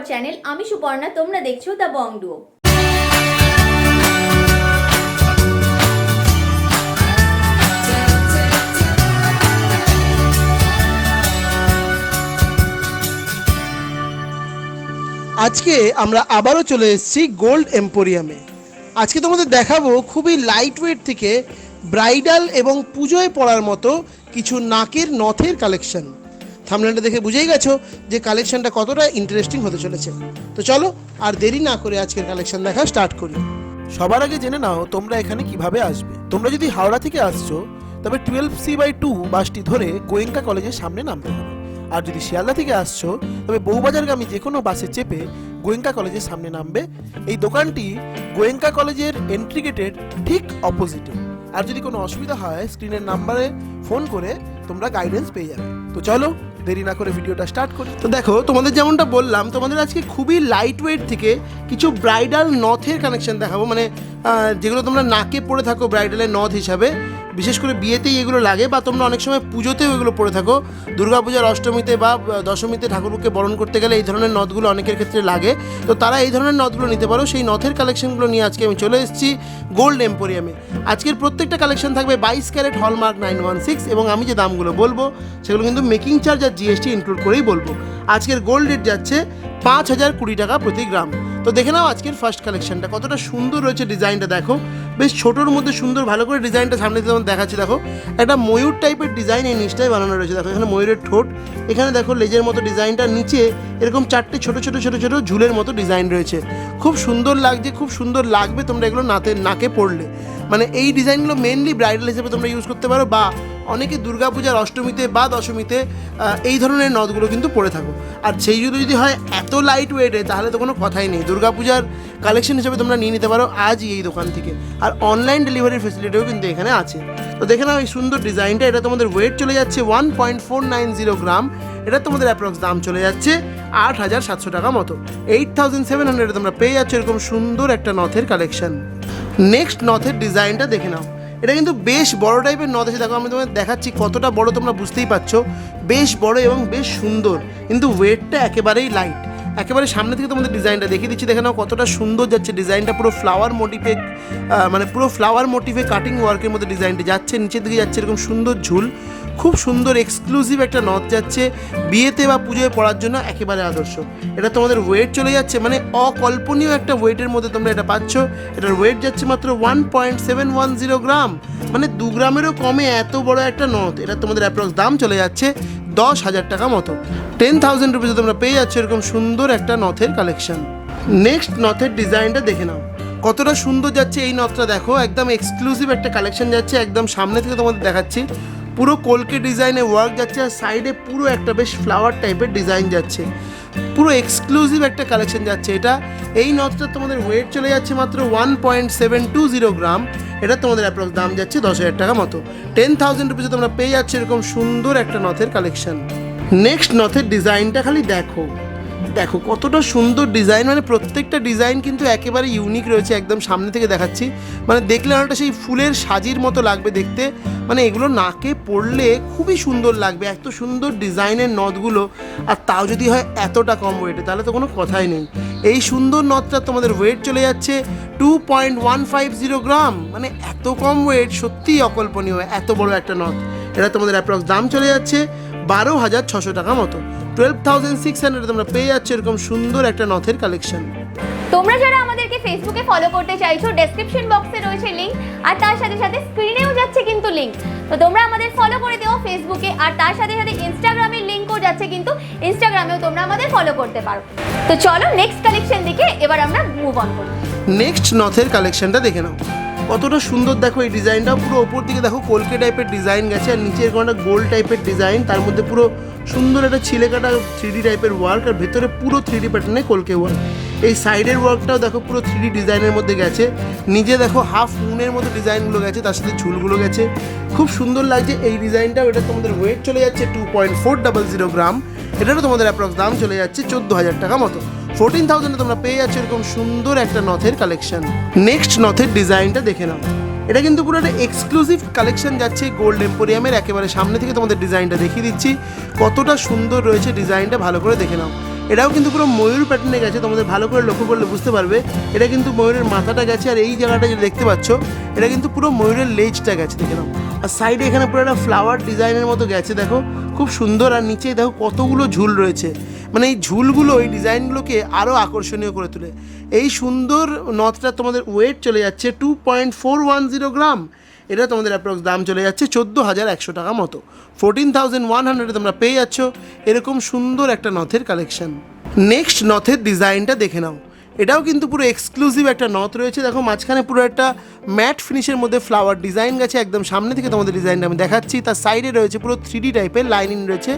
Channel. আমি সুপর্ণা, তোমরা দেখছো দ্য বং ডুও। আজকে আমরা আবারও চলে এসেছি গোল্ড এম্পোরিয়ামে। আজকে তোমাদের দেখাবো খুবই লাইট ওয়েট থেকে ব্রাইডাল এবং পুজোয় পরার মতো কিছু নাকের নথের কালেকশন। থাম্বনেলটা দেখে বুঝেই গেছো যে কালেকশনটা কতটা ইন্টারেস্টিং হতে চলেছে। তো চলো আর দেরি না করে আজকের কালেকশন দেখা স্টার্ট করি। সবার আগে জেনে নাও তোমরা এখানে কিভাবে আসবে। তোমরা যদি হাওড়া থেকে আসছো তবে 12C/2 বাসটি ধরে গোয়েঙ্কা কলেজের সামনে নামতে হবে। আর যদি শিয়ালদা থেকে আসছো তবে বউবাজারগামী যে কোনো বাসে চেপে গোয়েঙ্কা কলেজের সামনে নামবে। এই দোকানটি গোয়েঙ্কা কলেজের এন্ট্রি গেটের ঠিক অপোজিটে। আর যদি কোনো অসুবিধা হয় স্ক্রিনের নাম্বারে ফোন করে তোমরা গাইডেন্স পেয়ে যাবে। তো চলো দেরি না করে ভিডিওটা স্টার্ট করি। তো দেখো, তোমাদের যেমনটা বললাম, তোমাদের আজকে খুবই লাইট ওয়েট থেকে কিছু ব্রাইডাল নথের কানেকশন দেখাবো। মানে যেগুলো তোমরা নাকে পরে থাকো ব্রাইডালের নথ হিসাবে, বিশেষ করে বিয়েতেই এগুলো লাগে, বা তোমরা অনেক সময় পুজোতেও এগুলো পরে থাকো। দুর্গাপূজার অষ্টমীতে বা দশমীতে ঠাকুরকে বরণ করতে গেলে এই ধরনের নথগুলো অনেকের ক্ষেত্রে লাগে। তো তারা এই ধরনের নথগুলো নিতে পারো। সেই নথের কালেকশনগুলো নিয়ে আজকে আমি চলে এসেছি গোল্ড এম্পোরিয়ামে। আজকের প্রত্যেকটা কালেকশন থাকবে 22 ক্যারেট হলমার্ক 916, এবং আমি যে দামগুলো বলবো সেগুলো কিন্তু মেকিং চার্জ আর জিএসটি ইনক্লুড করেই বলবো। আজকের গোল্ড রেট যাচ্ছে 5020 টাকা প্রতি গ্রাম। তো দেখে নাও আজকের ফার্স্ট কালেকশনটা কতটা সুন্দর রয়েছে। ডিজাইনটা দেখো, বেশ ছোটোর মধ্যে সুন্দর, ভালো করে ডিজাইনটা সামনে যেমন দেখাচ্ছি। দেখো একটা ময়ূর টাইপের ডিজাইন এই নিচটাই বানানো রয়েছে। দেখো এখানে ময়ূরের ঠোঁট, এখানে দেখো লেজের মতো ডিজাইনটা, নিচে এরকম চারটে ছোটো ছোটো ছোটো ছোটো ঝুলের মতো ডিজাইন রয়েছে। খুব সুন্দর লাগছে, খুব সুন্দর লাগবে তোমরা এগুলো নাকে পড়লে। মানে এই ডিজাইনগুলো মেনলি ব্রাইডাল হিসেবে তোমরা ইউজ করতে পারো, বা অনেকে দুর্গাপূজার অষ্টমীতে বা দশমীতে এই ধরনের নথগুলো কিন্তু পরে থাকো। আর সেই যদি হয় এত লাইট ওয়েটে, তাহলে তো কোনো কথাই নেই। দুর্গাপূজার কালেকশন হিসেবে তোমরা নিয়ে নিতে পারো আজই এই দোকান থেকে। আর অনলাইন ডেলিভারির ফেসিলিটিও কিন্তু এখানে আছে। তো দেখে নাও এই সুন্দর ডিজাইনটা। এটা তোমাদের ওয়েট চলে যাচ্ছে 1.490 গ্রাম। এটা তোমাদের অ্যাপ্রক্স দাম চলে যাচ্ছে 8700 টাকা মতো। 8700 তোমরা পেয়ে যাচ্ছ এরকম সুন্দর একটা নথের কালেকশন। নেক্সট নথের ডিজাইনটা দেখে নাও। এটা কিন্তু বেশ বড় টাইপের নথ আছে। দেখো আমি তোমাদের দেখাচ্ছি কতটা বড়, তোমরা বুঝতেই পারছো। বেশ বড় এবং বেশ সুন্দর, কিন্তু ওয়েটটা একেবারেই লাইট। একেবারে সামনে থেকে তোমাদের ডিজাইনটা দেখিয়ে দিচ্ছি। দেখে নাও কতটা সুন্দর যাচ্ছে ডিজাইনটা। পুরো ফ্লাওয়ার মোটিভে, মানে পুরো ফ্লাওয়ার মোটিভে কাটিং ওয়ার্কের মধ্যে ডিজাইনটা যাচ্ছে। নিচের দিকে যাচ্ছে এরকম সুন্দর ঝুল। খুব সুন্দর এক্সক্লুসিভ একটা নথ যাচ্ছে, বিয়েতে বা পুজোয় পড়ার জন্য একেবারে আদর্শ। এটা তোমাদের ওয়েট চলে যাচ্ছে, মানে অকল্পনীয় একটা ওয়েটের মধ্যে তোমরা এটা পাচ্ছ। এটার ওয়েট যাচ্ছে মাত্র 1.710 গ্রাম, মানে 2 গ্রামেরও কমে এত বড় একটা নথ। এটা তোমাদের অ্যাপ্রক্স দাম চলে যাচ্ছে 10,000 টাকা মতো। 10,000 রুপিসে তোমরা পেয়ে যাচ্ছ এরকম সুন্দর একটা নথের কালেকশন। নেক্সট নথের ডিজাইনটা দেখে নাও, কতটা সুন্দর যাচ্ছে এই নথটা। দেখো একদম এক্সক্লুসিভ একটা কালেকশন যাচ্ছে। একদম সামনে থেকে তোমাদের দেখাচ্ছি, পুরো কলকে ডিজাইনে ওয়ার্ক যাচ্ছে, আর সাইডে পুরো একটা বেশ ফ্লাওয়ার টাইপের ডিজাইন যাচ্ছে। পুরো এক্সক্লুসিভ একটা কালেকশন যাচ্ছে এটা। এই নথটা তোমাদের ওয়েট চলে যাচ্ছে মাত্র 1.720 গ্রাম। এটা তোমাদের অ্যাপ্রক্স দাম যাচ্ছে 10,000 টাকা মতো। 10,000 রুপিসে তোমরা পেয়ে যাচ্ছে এরকম সুন্দর একটা নথের কালেকশন। নেক্সট নথের ডিজাইনটা খালি দেখো, দেখো কতটা সুন্দর ডিজাইন। মানে প্রত্যেকটা ডিজাইন কিন্তু একেবারে ইউনিক রয়েছে। একদম সামনে থেকে দেখাচ্ছি, মানে দেখলে অনেকটা সেই ফুলের সাজির মতো লাগবে দেখতে। মানে এগুলো নাকে পড়লে খুবই সুন্দর লাগবে, এত সুন্দর ডিজাইনের নথগুলো। আর তাও যদি হয় এতটা কম ওয়েটে, তাহলে তো কোনো কথাই নেই। এই সুন্দর নথটা তোমাদের ওয়েট চলে যাচ্ছে 2.150 গ্রাম, মানে এত কম ওয়েট সত্যিই অকল্পনীয় এত বড় একটা নথ। এটা তোমাদের অ্যাপ্রক্স দাম চলে যাচ্ছে 12,600 টাকা মতো। 12,600 তোমরা পেয়ে যাচ্ছ এরকম সুন্দর একটা নথের কালেকশন। তোমরা যারা আমাদেরকে ফেসবুকে ফলো করতে চাইছো, ডেসক্রিপশন বক্সে রয়েছে লিংক, আর তার সাথে সাথে স্ক্রিনেও যাচ্ছে কিন্তু লিংক। তো তোমরা আমাদের ফলো করে দিও ফেসবুকে, আর তার সাথে সাথে ইনস্টাগ্রামের লিংকও যাচ্ছে, কিন্তু ইনস্টাগ্রামেও তোমরা আমাদের ফলো করতে পারো। তো চলো নেক্সট কালেকশন দিকে এবার আমরা মুভ অন করি। নেক্সট নথের কালেকশনটা দেখে নাও, কতটা সুন্দর দেখো এই ডিজাইনটা। পুরো ওপর দিকে দেখো কলকে টাইপের ডিজাইন গেছে, আর নিচের কোনটা গোল্ড টাইপের ডিজাইন, তার মধ্যে পুরো সুন্দর একটা ছিলে কাটা 3D টাইপের ওয়ার্ক, আর ভেতরে পুরো 3D প্যাটার্নে কলকে ওয়ার্ক। এই সাইডের ওয়ার্কটাও দেখো পুরো 3D ডিজাইনের মধ্যে গেছে। নিজে দেখো হাফ মুনের মতো ডিজাইনগুলো গেছে, তার সাথে ঝুলগুলো গেছে। খুব সুন্দর লাগছে এই ডিজাইনটাও। এটা তোমাদের ওয়েট চলে যাচ্ছে 2.400 গ্রাম। এটারও তোমাদের অ্যাপ্রক্স দাম চলে যাচ্ছে 14,000 টাকা মতো। 14,000 তোমরা পেয়ে যাচ্ছ এরকম সুন্দর একটা নথের কালেকশন। নেক্সট নথের ডিজাইনটা দেখে নাও। এটা কিন্তু পুরো একটা এক্সক্লুসিভ কালেকশন যাচ্ছে গোল্ড এম্পোরিয়ামের। একেবারে সামনে থেকে তোমাদের ডিজাইনটা দেখিয়ে দিচ্ছি, কতটা সুন্দর রয়েছে ডিজাইনটা, ভালো করে দেখে নাও। এটাও কিন্তু পুরো ময়ূর প্যাটার্নে গেছে, তোমাদের ভালো করে লক্ষ্য করলে বুঝতে পারবে এটা কিন্তু ময়ূরের মাথাটা গেছে, আর এই জায়গাটা যেটা দেখতে পাচ্ছ এটা কিন্তু পুরো ময়ূরের লেজটা গেছে, দেখে নাও। আর সাইডে এখানে পুরো একটা ফ্লাওয়ার ডিজাইনের মতো গেছে, দেখো খুব সুন্দর। আর নিচে দেখো কতগুলো ঝুল রয়েছে, মানে এই ঝুলগুলো এই ডিজাইনগুলোকে আরও আকর্ষণীয় করে তোলে। এই সুন্দর নথটা তোমাদের ওয়েট চলে যাচ্ছে 2.410 গ্রাম। এটা তোমাদের অ্যাপ্রক্স দাম চলে যাচ্ছে 14,100 টাকা মতো। 14,100 তোমরা পেয়ে যাচ্ছ এরকম সুন্দর একটা নথের কালেকশন। নেক্সট নথের ডিজাইনটা দেখে নাও, এটাও কিন্তু পুরো এক্সক্লুসিভ একটা নথ রয়েছে। দেখো মাঝখানে পুরো একটা ম্যাট ফিনিশের মধ্যে ফ্লাওয়ার ডিজাইন গেছে, একদম সামনে থেকে তোমাদের ডিজাইনটা আমি দেখাচ্ছি। তার সাইডে রয়েছে পুরো 3D টাইপের লাইনিং রয়েছে,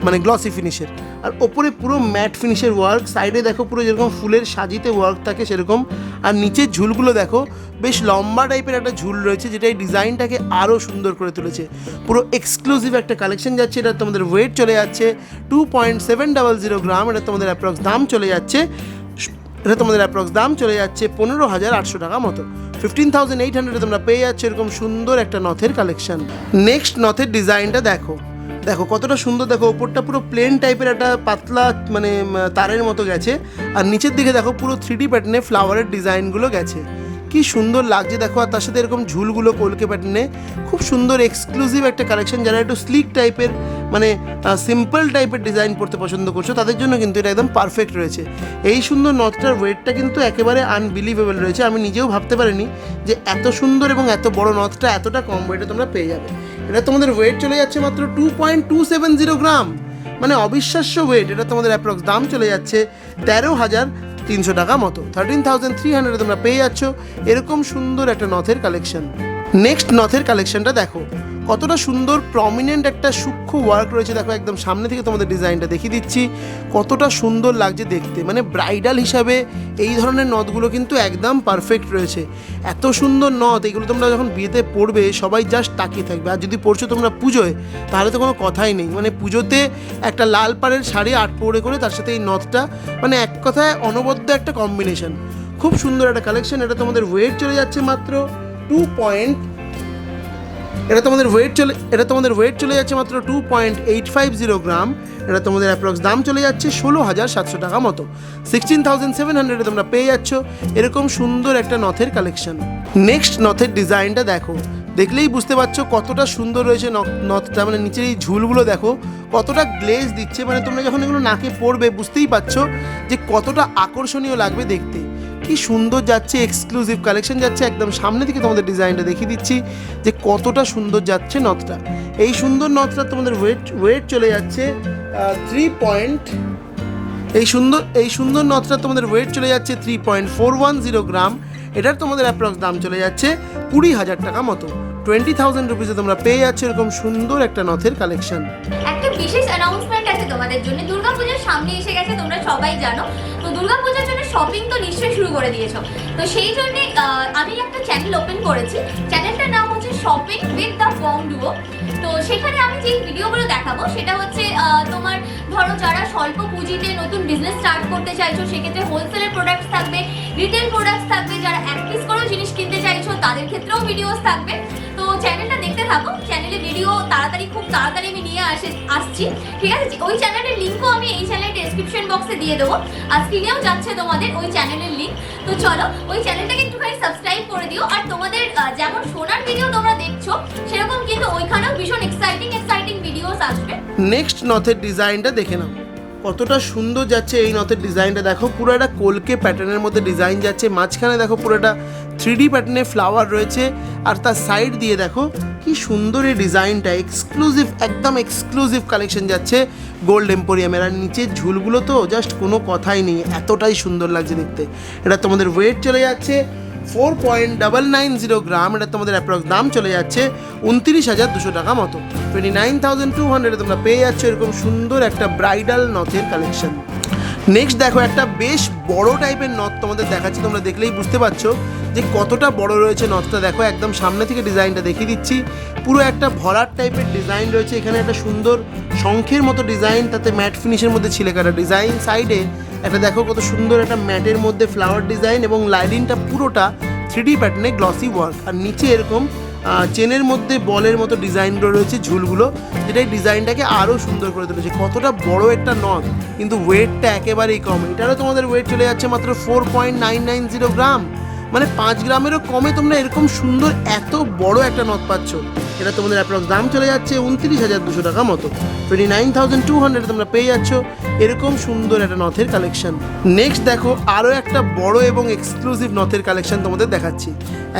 মানে গ্লসি ফিনিশের, আর ওপরে পুরো ম্যাট ফিনিশের ওয়ার্ক। সাইডে দেখো পুরো যেরকম ফুলের সাজিতে ওয়ার্ক থাকে সেরকম, আর নিচের ঝুলগুলো দেখো বেশ লম্বা টাইপের একটা ঝুল রয়েছে, যেটা এই ডিজাইনটাকে আরও সুন্দর করে তুলেছে। পুরো এক্সক্লুসিভ একটা কালেকশন যাচ্ছে। এটা তোমাদের ওয়েট চলে যাচ্ছে 2.700 গ্রাম। এটা তোমাদের অ্যাপ্রক্স দাম চলে যাচ্ছে 15,800 টাকা মতো। 15,800 তোমরা পেয়ে যাচ্ছ এরকম সুন্দর একটা নথের কালেকশন। নেক্সট নথের ডিজাইনটা দেখো, দেখো কতটা সুন্দর। দেখো ওপরটা পুরো প্লেন টাইপের একটা পাতলা মানে তারের মতো গেছে, আর নিচের দিকে দেখো পুরো 3D প্যাটার্নে ফ্লাওয়ারের ডিজাইনগুলো গেছে, কি সুন্দর লাগছে দেখো। আর তার সাথে এরকম ঝুলগুলো কলকে প্যাটার্নে, খুব সুন্দর এক্সক্লুসিভ একটা কালেকশন। যারা একটু স্লিক টাইপের মানে সিম্পল টাইপের ডিজাইন পড়তে পছন্দ করছো তাদের জন্য কিন্তু এটা একদম পারফেক্ট রয়েছে। এই সুন্দর নথটার ওয়েটটা কিন্তু একেবারে আনবিলিভেবল রয়েছে। আমি নিজেও ভাবতে পারিনি যে এত সুন্দর এবং এত বড় নথটা এতটা কম ওয়েটে তোমরা পেয়ে যাবে। এটা তোমাদের ওয়েট চলে যাচ্ছে মাত্র 2.270 গ্রাম, মানে অবিশ্বাস্য ওয়েট। এটা তোমাদের অ্যাপ্রক্স দাম চলে যাচ্ছে 13,300 টাকা মতো। 13,300 তোমরা পেয়ে যাচ্ছ এরকম সুন্দর একটা নথের কালেকশন। নেক্সট নথের কালেকশনটা দেখো, কতটা সুন্দর প্রমিনেন্ট একটা সূক্ষ্ম ওয়ার্ক রয়েছে। দেখো একদম সামনে থেকে তোমাদের ডিজাইনটা দেখিয়ে দিচ্ছি, কতটা সুন্দর লাগছে দেখতে। মানে ব্রাইডাল হিসাবে এই ধরনের নথগুলো কিন্তু একদম পারফেক্ট রয়েছে। এত সুন্দর নথ, এগুলো তোমরা যখন বিয়েতে পড়বে সবাই জাস্ট তাকিয়ে থাকবে। আর যদি পড়ছো তোমরা পুজোয়, তাহলে তো কোনো কথাই নেই। মানে পুজোতে একটা লাল পাড়ের শাড়ি 8 পৌড়ে করে তার সাথে এই নথটা, মানে এক কথায় অনবদ্য একটা কম্বিনেশন। খুব সুন্দর একটা কালেকশন। এটা তোমাদের ওয়েট চলে যাচ্ছে মাত্র এটা তোমাদের ওয়েট চলে যাচ্ছে মাত্র 2.850 গ্রাম। এটা তোমাদের অ্যাপ্রক্স দাম চলে যাচ্ছে 16,700 টাকা মতো। 16,700 তোমরা পেয়ে যাচ্ছ এরকম সুন্দর একটা নথের কালেকশন। নেক্সট নথের ডিজাইনটা দেখো, দেখলেই বুঝতে পারছো কতটা সুন্দর রয়েছে নথটা। মানে নিচের এই ঝুলগুলো দেখো কতটা গ্লেজ দিচ্ছে, মানে তোমরা যখন এগুলো নাকে পরবে বুঝতেই পারছো যে কতটা আকর্ষণীয় লাগবে দেখতে। কি সুন্দর যাচ্ছে, এক্সক্লুসিভ কালেকশন যাচ্ছে। একদম সামনে থেকে তোমাদের ডিজাইনটা দেখিয়ে দিচ্ছি যে কতটা সুন্দর যাচ্ছে নথটা। এই সুন্দর নথটা তোমাদের ওয়েট চলে যাচ্ছে এই সুন্দর নথটা তোমাদের ওয়েট চলে যাচ্ছে 3.410 গ্রাম। এটার তোমাদের অ্যাপ্রক্স দাম চলে যাচ্ছে 20,000 টাকা মতো। 20,000 রুপিসে তোমরা পেয়ে যাচ্ছ এরকম সুন্দর একটা নথের কালেকশন। একটা বিশেষ অ্যানাউন্সমেন্ট আছে তোমাদের জন্য। দুর্গাপূজার সামনে এসে গেছে, তোমরা সবাই জানো। তো দুর্গাপূজার জন্য শপিং তো নিশ্চয়ই শুরু করে দিয়েছো। তো সেই জন্য আমি একটা চ্যানেল ওপেন করেছি। চ্যানেলটার নাম হচ্ছে শপিং উইথ দ্য বন্ডুও। তো সেখানে আমি যেই ভিডিওগুলো দেখাবো সেটা হচ্ছে তোমার ধরো যারা স্বল্প পুঁজিতে নতুন বিজনেস স্টার্ট করতে চাইছো সেক্ষেত্রে হোলসেলের প্রোডাক্টস থাকবে, রিটেল প্রোডাক্টস থাকবে। যারা এক পিস করেও জিনিস কিনতে চাইছো তাদের ক্ষেত্রেও ভিডিওস থাকবে। তো চ্যানেলটা দেখতে থাকো। চ্যানেলে ভিডিও খুব তাড়াতাড়ি আমি নিয়ে আসছি, ঠিক আছে? ওই চ্যানেলের লিঙ্কও আমি এই চ্যানেলের ডেসক্রিপশন বক্সে দিয়ে দেবো, আর স্ক্রিনেও যাচ্ছে তোমাদের ওই চ্যানেলের লিঙ্ক। তো চলো ওই চ্যানেলটাকে একটুখানি সাবস্ক্রাইব করে দিও। আর তোমাদের যেমন সোনার ভিডিও তোমরা দেখছো সেরকম কিন্তু ওইখানেও ভীষণ এক্সাইটিং ভিডিওস আসবে। নেক্সট নথের ডিজাইনটা দেখে নাও, কতটা সুন্দর যাচ্ছে এই নথের ডিজাইনটা। দেখো পুরো একটা কলকে প্যাটার্নের মধ্যে ডিজাইন যাচ্ছে, মাঝখানে দেখো পুরো একটা 3D প্যাটার্নে ফ্লাওয়ার রয়েছে, আর তার সাইড দিয়ে দেখো কি সুন্দর এই ডিজাইনটা। এক্সক্লুসিভ, একদম এক্সক্লুসিভ কালেকশন যাচ্ছে গোল্ড এম্পোরিয়ামের। আর নিচের ঝুলগুলো তো জাস্ট কোনো কথাই নেই, এতটাই সুন্দর লাগছে দেখতে। এটা তোমাদের ওয়েট চলে যাচ্ছে 4.990 গ্রাম। এটা তোমাদের অ্যাপ্রক্স দাম চলে যাচ্ছে 29,200 টাকা মতো। 29,200 তোমরা পেয়ে যাচ্ছ এরকম সুন্দর একটা ব্রাইডাল নথের কালেকশন। নেক্সট দেখো একটা বেশ বড় টাইপের নথ তোমাদের দেখাচ্ছি। তোমরা দেখলেই বুঝতে পারছো যে কতটা বড় রয়েছে নথটা। দেখো একদম সামনে থেকে ডিজাইনটা দেখিয়ে দিচ্ছি, পুরো একটা ভরাট টাইপের ডিজাইন রয়েছে। এখানে একটা সুন্দর শঙ্খের মতো ডিজাইন, তাতে ম্যাট ফিনিশের মধ্যে ছিলেকাটা ডিজাইন। সাইডে একটা দেখো কত সুন্দর একটা ম্যাটের মধ্যে ফ্লাওয়ার ডিজাইন, এবং লাইনিংটা পুরোটা 3D প্যাটার্নে গ্লসি ওয়ার্ক। আর নিচে এরকম চেনের মধ্যে বলের মতো ডিজাইনগুলো রয়েছে, ঝুলগুলো, যেটা এই ডিজাইনটাকে আরও সুন্দর করে তুলেছে। কতটা বড় একটা নথ, কিন্তু ওয়েটটা একেবারেই কম। এটারও তোমাদের ওয়েট চলে যাচ্ছে মাত্র 4.990 গ্রাম, মানে 5 গ্রামেরও কমে তোমরা এরকম সুন্দর এত বড় একটা নথ পাচ্ছ। এটা তোমাদের অ্যাপ্রক্স দাম চলে যাচ্ছে 29,200 টাকা মতো। 29,200 তোমরা পেয়ে যাচ্ছ এরকম সুন্দর একটা নথের কালেকশন। নেক্সট দেখো আরও একটা বড় এবং এক্সক্লুসিভ নথের কালেকশন তোমাদের দেখাচ্ছি।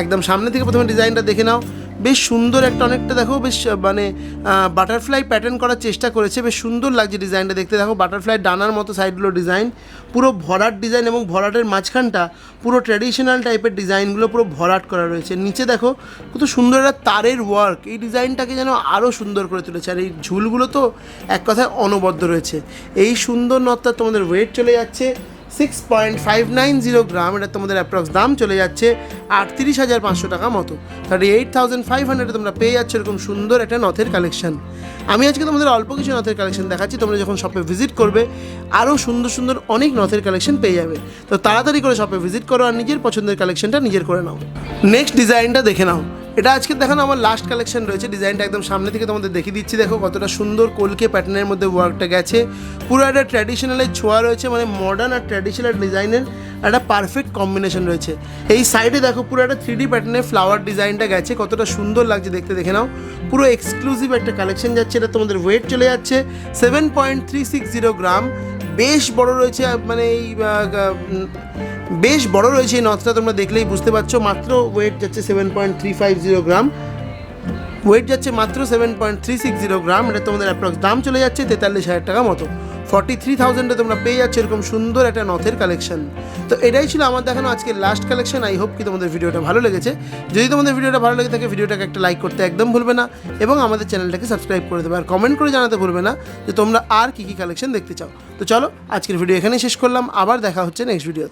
একদম সামনে থেকে প্রথমে ডিজাইনটা দেখে নাও। বেশ সুন্দর একটা, অনেকটা দেখো বেশ মানে বাটারফ্লাই প্যাটার্ন করার চেষ্টা করেছে, বেশ সুন্দর লাগছে ডিজাইনটা দেখতে। দেখো বাটারফ্লাই ডানার মতো সাইডগুলো ডিজাইন, পুরো ভরাট ডিজাইন, এবং ভরাটের মাঝখানটা পুরো ট্র্যাডিশনাল টাইপের ডিজাইনগুলো পুরো ভরাট করা রয়েছে। নিচে দেখো কত সুন্দর একটা তারের ওয়ার্ক, এই ডিজাইনটাকে যেন আরও সুন্দর করে তুলেছে। আর এই ঝুলগুলো তো এক কথায় অনবদ্য রয়েছে। এই সুন্দর নথটা তোমাদের ওয়েট চলে যাচ্ছে 6.590 গ্রাম। এটা তোমাদের অ্যাপ্রক্স দাম চলে যাচ্ছে 38,500 টাকা মতো। 38,500 তোমরা পেয়ে যাচ্ছ এরকম সুন্দর একটা নথের কালেকশন। আমি আজকে তোমাদের অল্প কিছু নথের কালেকশন দেখাচ্ছি, তোমরা যখন শপে ভিজিট করবে আরও সুন্দর সুন্দর অনেক নথের কালেকশন পেয়ে যাবে। তো তাড়াতাড়ি করে শপে ভিজিট করো আর নিজের পছন্দের কালেকশনটা নিজের করে নাও। নেক্সট ডিজাইনটা দেখে নাও। এটা আজকে দেখানো আমার লাস্ট কালেকশন রয়েছে। ডিজাইনটা একদম সামনে থেকে তোমাদের দেখিয়ে দিচ্ছি। দেখো কতটা সুন্দর কলকে প্যাটার্নের মধ্যে ওয়ার্কটা গেছে, পুরো একটা ট্র্যাডিশনালের ছোঁয়া রয়েছে, মানে মডার্ন আর ট্র্যাডিশনাল ডিজাইনের একটা পারফেক্ট কম্বিনেশন রয়েছে। এই সাইডে দেখো পুরো একটা 3D প্যাটার্নের ফ্লাওয়ার ডিজাইনটা গেছে, কতটা সুন্দর লাগছে দেখতে, দেখে নাও। পুরো এক্সক্লুসিভ একটা কালেকশন যাচ্ছে। এটা তোমাদের ওয়েট চলে যাচ্ছে 7.360 গ্রাম। বেশ বড় রয়েছে, মানে এই বেশ বড় রয়েছে এই নথটা, তোমরা দেখলেই বুঝতে পারছো। মাত্র ওয়েট যাচ্ছে 7.350 গ্রাম, ওয়েট যাচ্ছে মাত্র 7.360 গ্রাম। এটা তোমাদের অ্যাপ্রক্স দাম চলে যাচ্ছে 43,000 টাকা মতো। 43,000-এ তোমরা পেয়ে যাচ্ছে এরকম সুন্দর একটা নথের কালেকশন। তো এটাই ছিল আমার দেখানো আজকের লাস্ট কালেকশন। আই হোপ কি তোমাদের ভিডিওটা ভালো লেগেছে। যদি তোমাদের ভিডিওটা ভালো লেগে থাকে ভিডিওটাকে একটা লাইক করতে একদম ভুলবে না, এবং আমাদের চ্যানেলটাকে সাবস্ক্রাইব করে দেবে। আর কমেন্ট করে জানাতে ভুলবে না যে তোমরা আর কী কী কালেকশন দেখতে চাও। তো চলো আজকের ভিডিও এখানেই শেষ করলাম, আবার দেখা হচ্ছে নেক্সট ভিডিও।